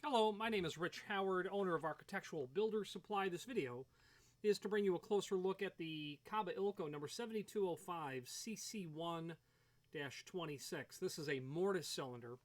Hello, my name is Rich Howard, owner of Architectural Builder Supply. This video is to bring you a closer look at the Kaba Ilco number 7205CC1-26. This is a mortise cylinder.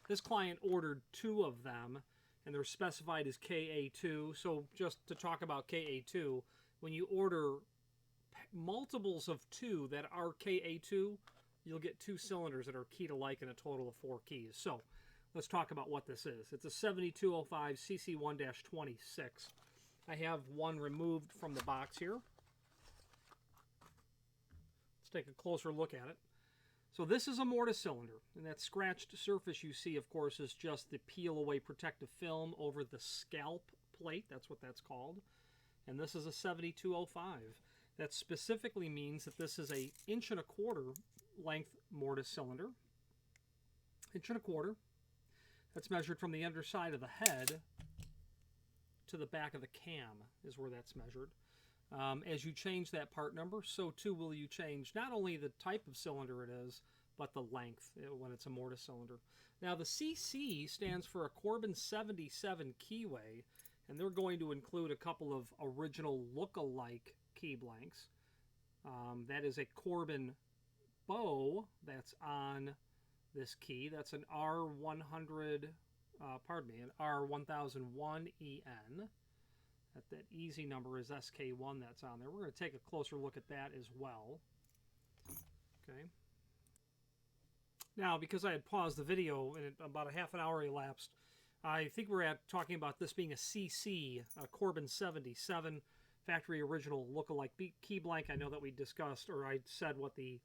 This client ordered 2 of them, and they're specified as KA2. So just to talk about KA2, when you order multiples of 2 that are KA2, you'll get 2 cylinders that are keyed alike in a total of 4 keys. So let's talk about what this is. It's a 7205CC1-26. I have one removed from the box here. Let's take a closer look at it. So this is a mortise cylinder, and that scratched surface you see, of course, is just the peel-away protective film over the scalp plate. That's what that's called. And this is a 7205. That specifically means that this is a 1.25 inch length mortise cylinder. 1.25 inch. That's measured from the underside of the head to the back of the cam is where that's measured. As you change that part number, so too will you change not only the type of cylinder it is, but the length when it's a mortise cylinder. Now the CC stands for a Corbin 77 keyway, and they're going to include a couple of original look-alike key blanks. That is a Corbin bow that's on this key. That's an R100, an R1001EN. That easy number is SK1 that's on there. We're going to take a closer look at that as well. Okay. Now, because I had paused the video and about a half an hour elapsed, I think we're talking about this being a CC, a Corbin 77 factory original look-alike key blank. I know that we discussed, or I said what the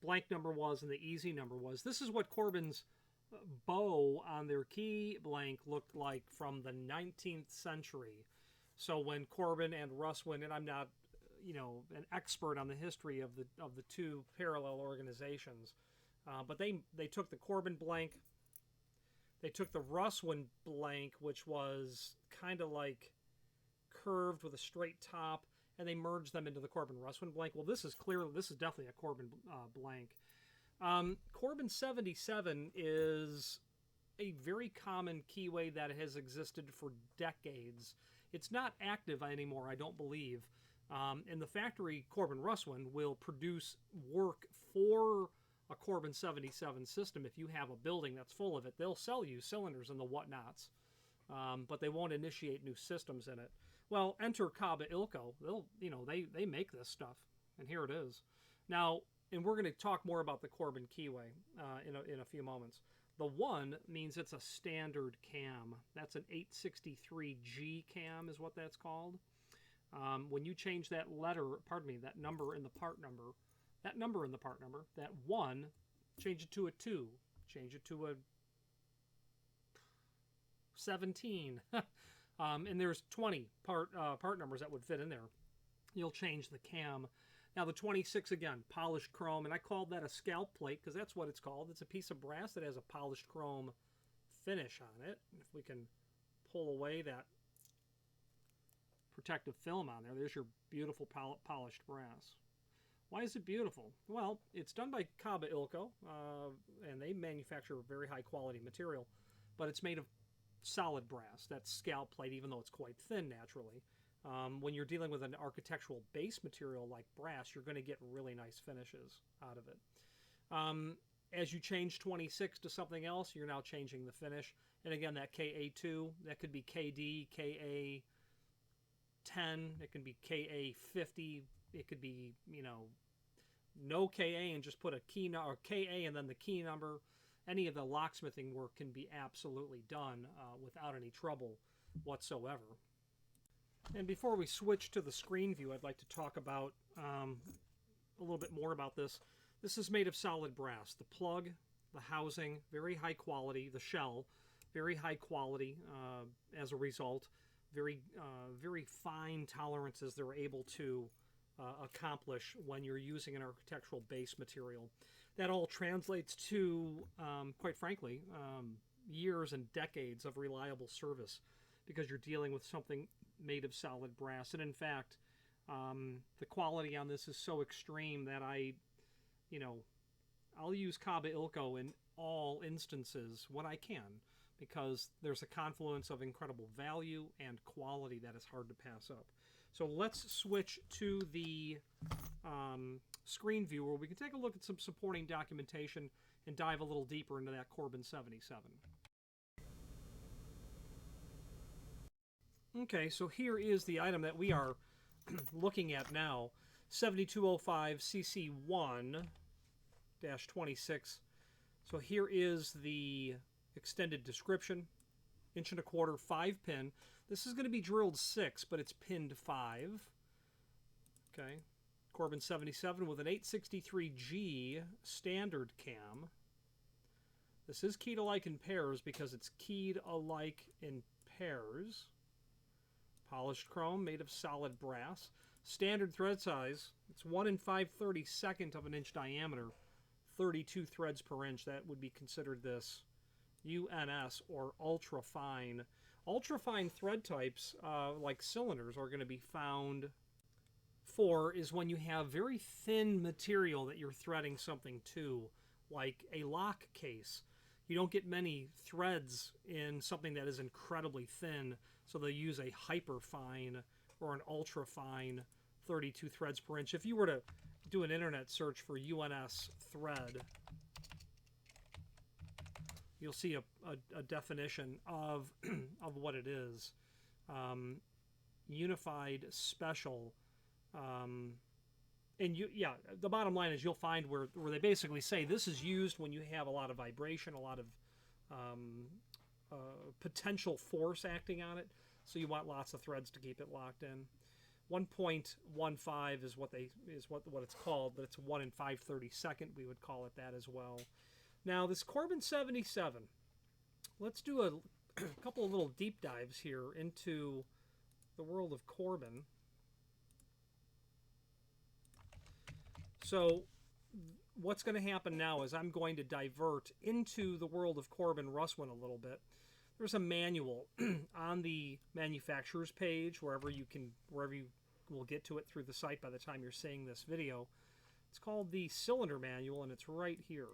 blank number was and the easy number was. This is what Corbin's bow on their key blank looked like from the 19th century. So when Corbin and Russ went, and I'm not, an expert on the history of the two parallel organizations, but they took the Corbin blank, they took the Russwin blank, which was kind of like curved with a straight top, and they merged them into the Corbin Russwin blank. Well, this is definitely a Corbin blank. Corbin 77 is a very common keyway that has existed for decades. It's not active anymore, I don't believe. And the factory Corbin Russwin will produce work for a Corbin 77 system. If you have a building that's full of it, they'll sell you cylinders and the whatnots. But they won't initiate new systems in it. Well, enter Kaba Ilco. They make this stuff, and here it is. Now, and we're going to talk more about the Corbin keyway in a few moments. The 1 means it's a standard cam. That's an 863G cam is what that's called. When you change that that number in the part number, that 1, change it to a 2, change it to a 17, and there's 20 part numbers that would fit in there. You'll change the cam. Now the 26, again, polished chrome, and I called that a scalp plate because that's what it's called. It's a piece of brass that has a polished chrome finish on it. If we can pull away that protective film on there, there's your beautiful polished brass. Why is it beautiful? Well, it's done by Kaba Ilco, and they manufacture very high quality material, but it's made of solid brass. That's scalp plate, even though it's quite thin naturally. When you're dealing with an architectural base material like brass, you're going to get really nice finishes out of it. As you change 26 to something else, you're now changing the finish. And again, that KA2, that could be KD, KA10, it can be KA50, it could be, no KA and just put a key or KA and then the key number. Any of the locksmithing work can be absolutely done without any trouble whatsoever. And before we switch to the screen view, I'd like to talk about a little bit more about this. This is made of solid brass. The plug, the housing, very high quality. The shell, very high quality as a result. Very fine tolerances they're able to accomplish when you're using an architectural base material. That all translates to, quite frankly, years and decades of reliable service because you're dealing with something made of solid brass. And in fact, the quality on this is so extreme that I'll use Kaba Ilco in all instances when I can. because there's a confluence of incredible value and quality that is hard to pass up. So let's switch to the screen view where we can take a look at some supporting documentation and dive a little deeper into that Corbin 77. Okay, so here is the item that we are looking at now, 7205CC1-26. So here is the extended description, 1.25" 5-pin. This is going to be drilled 6, but it's pinned 5. Okay, Corbin 77 with an 863G standard cam. This is keyed alike in pairs because it's keyed alike in pairs. Polished chrome made of solid brass. Standard thread size, it's 1 5/32 of an inch diameter, 32 threads per inch. That would be considered this UNS or ultra fine. Ultra fine thread types, like cylinders, are going to be found for is when you have very thin material that you're threading something to, like a lock case. You don't get many threads in something that is incredibly thin, so they'll use a hyper fine or an ultra fine 32 threads per inch. If you were to do an internet search for UNS thread, you'll see a definition of of what it is. Unified special. And the bottom line is you'll find where they basically say this is used when you have a lot of vibration, a lot of potential force acting on it. So you want lots of threads to keep it locked in. 1.15 is what it's called, but it's 1 5/32. We would call it that as well. Now this Corbin 77, let's do a couple of little deep dives here into the world of Corbin. So what's going to happen now is I'm going to divert into the world of Corbin Russwin a little bit. There's a manual on the manufacturer's page, wherever you will get to it through the site by the time you're seeing this video. It's called the Cylinder Manual, and it's right here.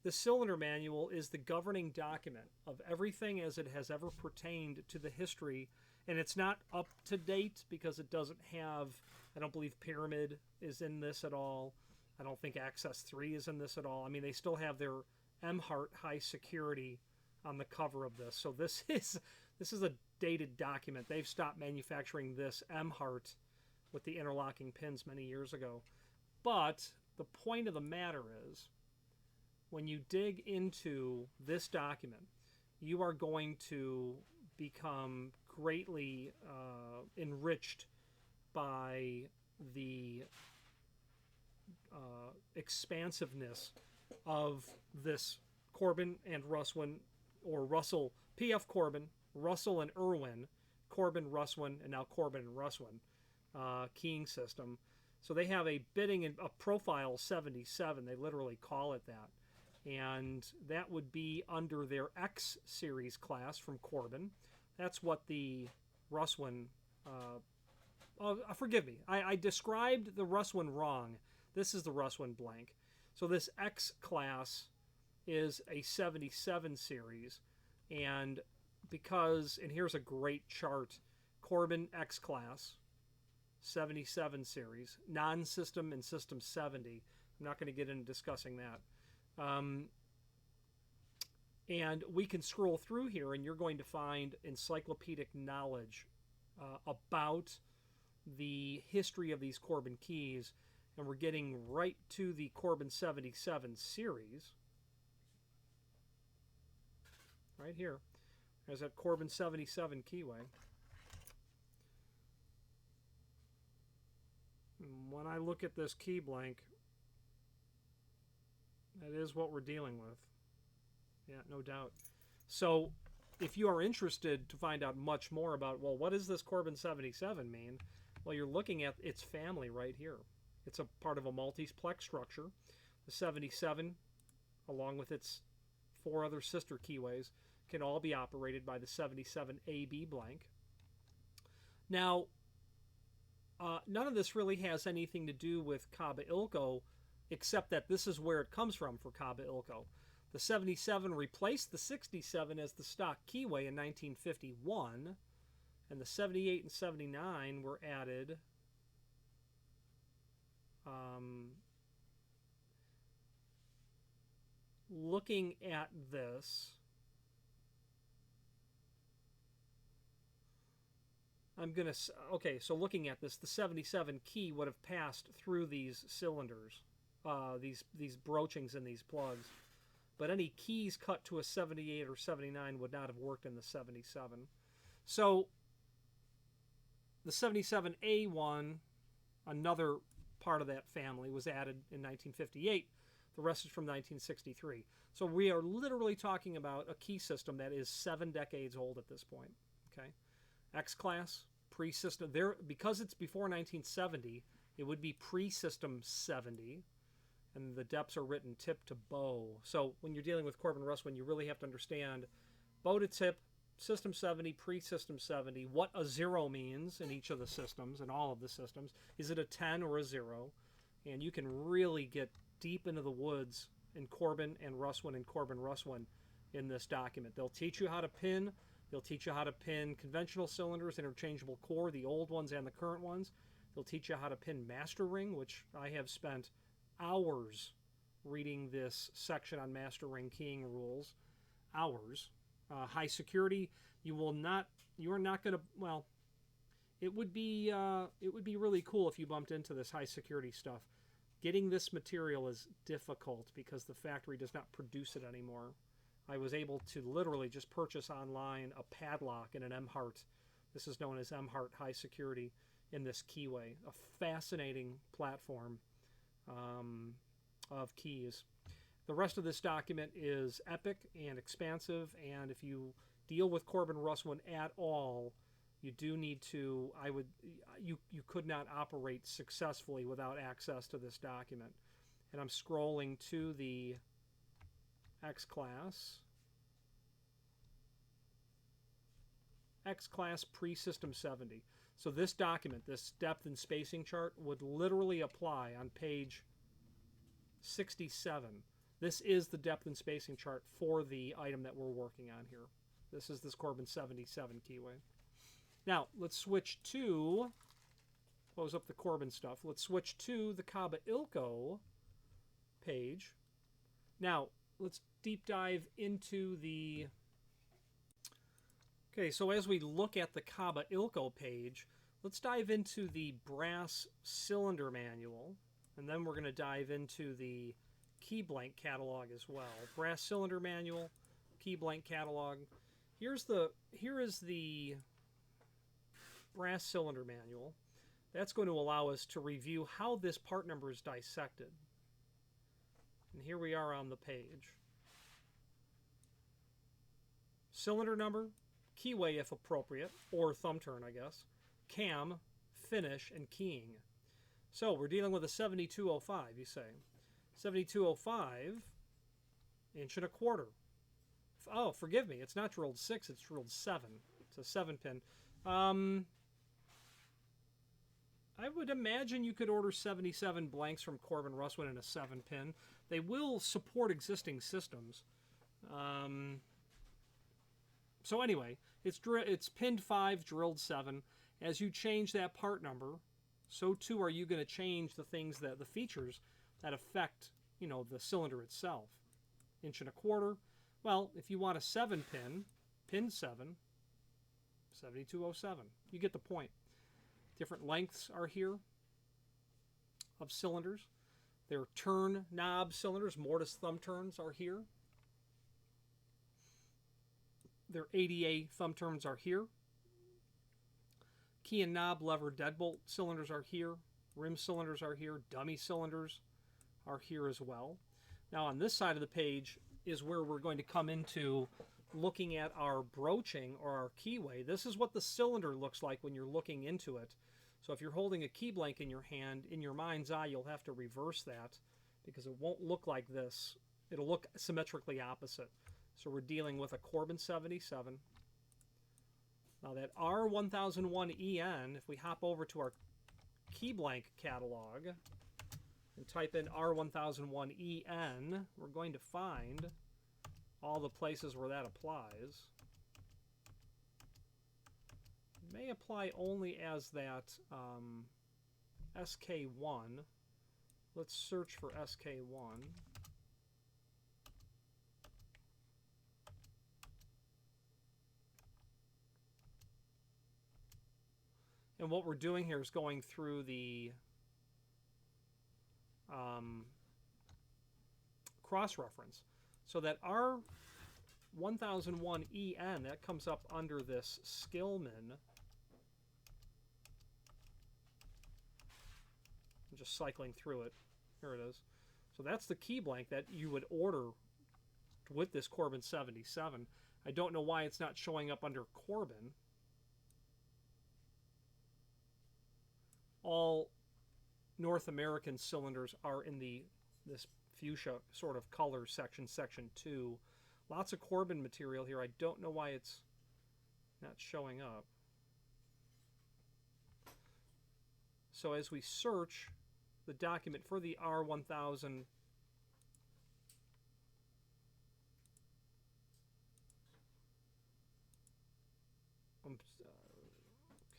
The Cylinder Manual is the governing document of everything as it has ever pertained to the history, and it's not up to date because it doesn't have, I don't believe Pyramid is in this at all. I don't think Access 3 is in this at all. I mean, they still have their Emhart high security on the cover of this. So this is a dated document. They've stopped manufacturing this Emhart with the interlocking pins many years ago. But the point of the matter is, when you dig into this document, you are going to become greatly enriched by the expansiveness of this Corbin and Russwin, or Russell, P.F. Corbin, Russell and Irwin, Corbin, Russwin, and now Corbin and Russwin keying system. So they have a bitting and a profile 77. They literally call it that. And that would be under their X series class from Corbin. That's what the Russwin, forgive me, I described the Russwin wrong. This is the Russwin blank. So this X class is a 77 series, and here's a great chart, Corbin X class, 77 series, non-system and system 70. I'm not going to get into discussing that. And we can scroll through here, and you're going to find encyclopedic knowledge about the history of these Corbin keys, and we're getting right to the Corbin 77 series. Right here. There's that Corbin 77 keyway. When I look at this key blank, that is what we're dealing with. Yeah, no doubt. So if you are interested to find out much more about, well, what does this Corbin 77 mean? Well, you're looking at its family right here. It's a part of a Maltese plex structure. The 77, along with its 4 other sister keyways, can all be operated by the 77AB blank. Now, none of this really has anything to do with Kaba Ilco, except that this is where it comes from for Kaba Ilco. The 77 replaced the 67 as the stock Keyway in 1951, and the 78 and 79 were added looking at this, okay, so looking at this, the 77 key would have passed through these cylinders, these broachings and these plugs. But any keys cut to a 78 or 79 would not have worked in the 77. So the 77A1, another part of that family, was added in 1958. The rest is from 1963. So we are literally talking about a key system that is 7 decades old at this point. Okay, X-Class, pre-system, there, because it's before 1970, it would be pre-system 70. And the depths are written tip to bow. So when you're dealing with Corbin Russwin, you really have to understand bow to tip, system 70, pre-system 70, what a 0 means in each of the systems, in all of the systems. Is it a 10 or a 0? And you can really get deep into the woods in Corbin and Corbin Russwin in this document. They'll teach you how to pin. They'll teach you how to pin conventional cylinders, interchangeable core, the old ones and the current ones. They'll teach you how to pin master ring, which I have spent hours reading this section on master ring keying rules. Hours. High security, you are not going to, well, it would be really cool if you bumped into this high security stuff. Getting this material is difficult because the factory does not produce it anymore. I was able to literally just purchase online a padlock in an M-Heart. This is known as M-Heart High Security in this Keyway. A fascinating platform of keys. The rest of this document is epic and expansive, and if you deal with Corbin Russwin at all, you do need to, you could not operate successfully without access to this document. And I'm scrolling to the X-Class pre-system 70. So this document, this depth and spacing chart, would literally apply on page 67. This is the depth and spacing chart for the item that we're working on here. This is this Corbin 77 Keyway. Now, let's switch to, close up the Corbin stuff, let's switch to the Kaba Ilco page. Now, let's deep dive into the, okay, so as we look at the Kaba Ilco page, let's dive into the brass cylinder manual, and then we're going to dive into the key blank catalog as well. Brass cylinder manual, key blank catalog. Here is the brass cylinder manual. That's going to allow us to review how this part number is dissected. And here we are on the page. Cylinder number, keyway if appropriate, or thumb turn, I guess, cam, finish, and keying. So we're dealing with a 7205, you say. 7205, 1.25 inches. Oh, forgive me, it's not drilled 6, it's drilled 7. It's a 7-pin. I would imagine you could order 77 blanks from Corbin Russwin in a 7-pin. They will support existing systems. So anyway, it's pinned 5, drilled 7. As you change that part number, so too are you going to change the things that, the features that affect, you know, the cylinder itself. 1.25 inches. Well, if you want a 7-pin, pin 7, 7207. You get the point. Different lengths are here of cylinders. Their turn knob cylinders, mortise thumb turns are here. Their ADA thumb turns are here. Key and knob lever deadbolt cylinders are here. Rim cylinders are here. Dummy cylinders are here as well. Now on this side of the page is where we're going to come into looking at our broaching or our keyway. This is what the cylinder looks like when you're looking into it. So if you're holding a key blank in your hand, in your mind's eye, you'll have to reverse that because it won't look like this. It'll look symmetrically opposite. So we're dealing with a Corbin 77. Now that R1001EN, if we hop over to our key blank catalog and type in R1001EN, we're going to find all the places where that applies. It may apply only as that SK1. Let's search for SK1. And what we're doing here is going through the cross-reference. So that R1001EN, that comes up under this Skillman. I'm just cycling through it. Here it is. So that's the key blank that you would order with this Corbin 77. I don't know why it's not showing up under Corbin. All North American cylinders are in this fuchsia sort of color section, section 2. Lots of Corbin material here. I don't know why it's not showing up. So as we search the document for the R1000,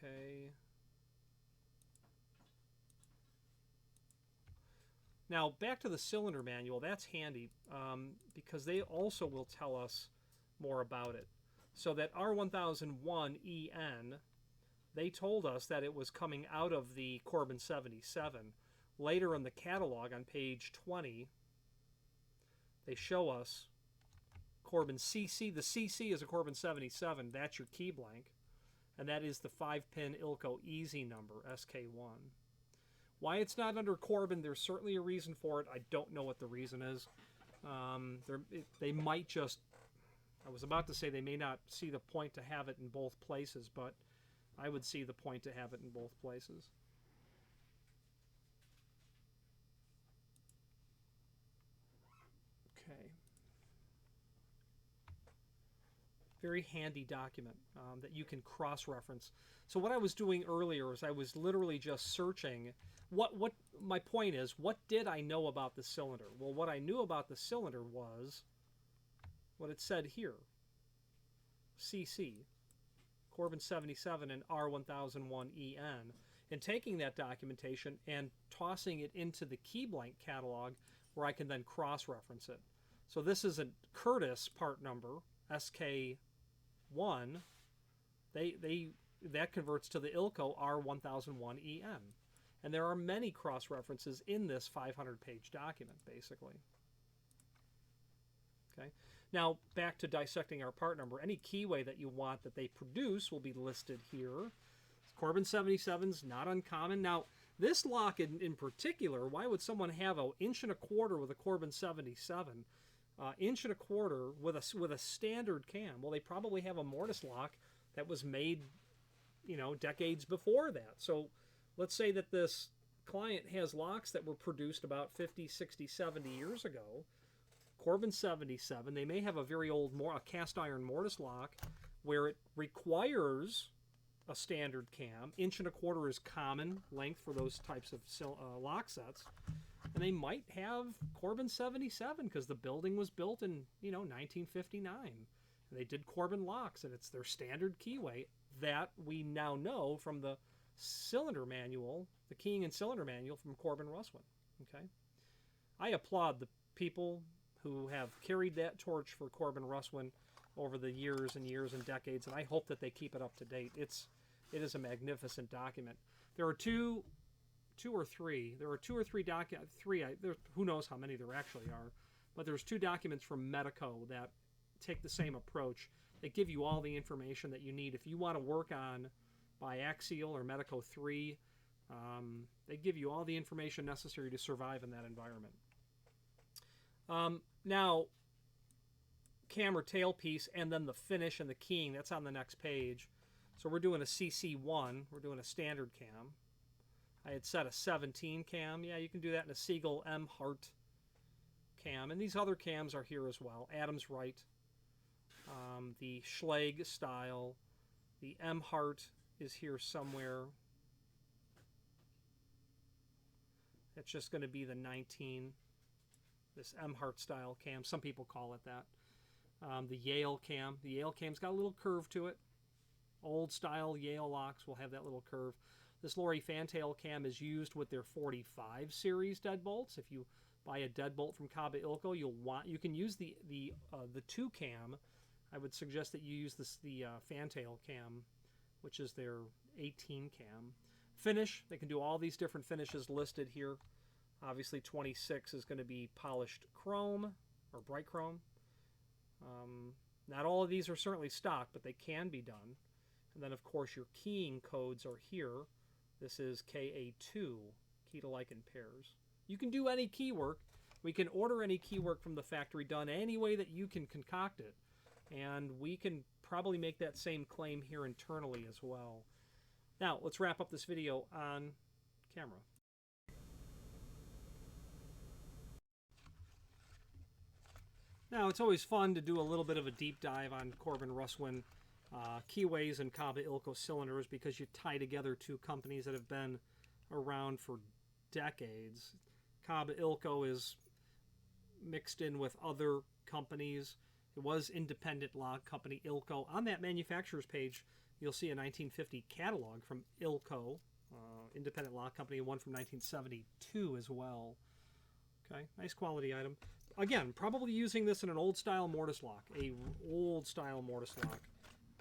okay. Now, back to the cylinder manual. That's handy because they also will tell us more about it. So that R1001EN, they told us that it was coming out of the Corbin 77. Later in the catalog on page 20, they show us Corbin CC. The CC is a Corbin 77. That's your key blank. And that is the 5-pin Ilco Easy number, SK1. Why it's not under Corbin, there's certainly a reason for it. I don't know what the reason is. They might just, I was about to say they may not see the point to have it in both places, but I would see the point to have it in both places. Okay. Very handy document that you can cross-reference. So what I was doing earlier is I was literally just searching what my point is, what did I know about the cylinder? Well, what I knew about the cylinder was what it said here. CC, Corbin 77 and R1001EN. And taking that documentation and tossing it into the key blank catalog where I can then cross-reference it. So this is a Curtis part number, SK1. That converts to the Ilco R1001EN. And there are many cross-references in this 500-page document, basically. Okay. Now, back to dissecting our part number. Any keyway that you want that they produce will be listed here. Corbin 77's not uncommon. Now, this lock in particular, why would someone have an 1.25" with a Corbin 77? 1.25" with a standard cam? Well, they probably have a mortise lock that was made, decades before that. So let's say that this client has locks that were produced about 50, 60, 70 years ago. Corbin 77, they may have a very old a cast iron mortise lock where it requires a standard cam. 1.25" is common length for those types of lock sets. And they might have Corbin 77 because the building was built in, 1959. And they did Corbin locks, and it's their standard keyway that we now know from the cylinder manual, the keying and cylinder manual from Corbin Russwin. Okay, I applaud the people who have carried that torch for Corbin Russwin over the years and years and decades, and I hope that they keep it up to date. It is a magnificent document. There are two or three documents, who knows how many there actually are, but there's 2 documents from Medico that take the same approach. They give you all the information that you need. If you want to work on biaxial or Medico 3, they give you all the information necessary to survive in that environment. Now, cam or tailpiece, and then the finish and the keying, that's on the next page. So we're doing a CC1, we're doing a standard cam. I had set a 17 cam. Yeah, you can do that in a Siegel M Hart cam. And these other cams are here as well. Adams Wright, the Schlage style, the M Hart is here somewhere. It's just going to be the 19, this M Hart style cam. Some people call it that. The Yale cam. The Yale cam's got a little curve to it. Old style Yale locks will have that little curve. This Lorry fantail cam is used with their 45 series deadbolts. If you buy a deadbolt from Kaba Ilco, you can use the 2 cam. I would suggest that you use the fantail cam, which is their 18 cam. Finish, they can do all these different finishes listed here. Obviously 26 is going to be polished chrome or bright chrome. Not all of these are certainly stock, but they can be done. And then of course your keying codes are here. This is KA2, key to like in pairs. You can do any key work. We can order any key work from the factory done any way that you can concoct it. And we can probably make that same claim here internally as well. Now, let's wrap up this video on camera. Now, it's always fun to do a little bit of a deep dive on Corbin Russwin Keyways and Kaba Ilco cylinders, because you tie together two companies that have been around for decades. Kaba Ilco is mixed in with other companies. It was independent lock company Ilco. On that manufacturer's page, you'll see a 1950 catalog from Ilco, independent lock company, one from 1972 as well. Okay, nice quality item. Again, probably using this in an old style mortise lock. A old style mortise lock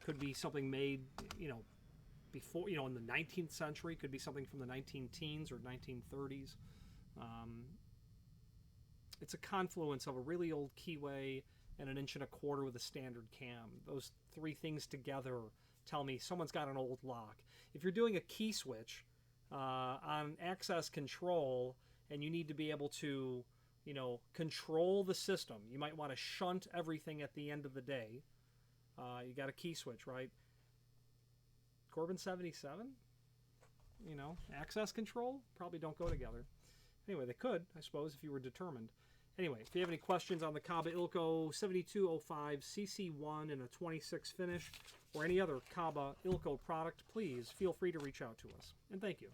could be something made, before, in the 19th century. Could be something from the 19-teens or 1930s. It's a confluence of a really old keyway and an 1.25 inches with a standard cam. Those three things together tell me someone's got an old lock. If you're doing a key switch on access control and you need to be able to, control the system, you might want to shunt everything at the end of the day. You got a key switch, right? Corbin 77? Access control probably don't go together. Anyway, they could, I suppose, if you were determined. Anyway, if you have any questions on the Kaba Ilco 7205CC1 in a 26 finish or any other Kaba Ilco product, please feel free to reach out to us. And thank you.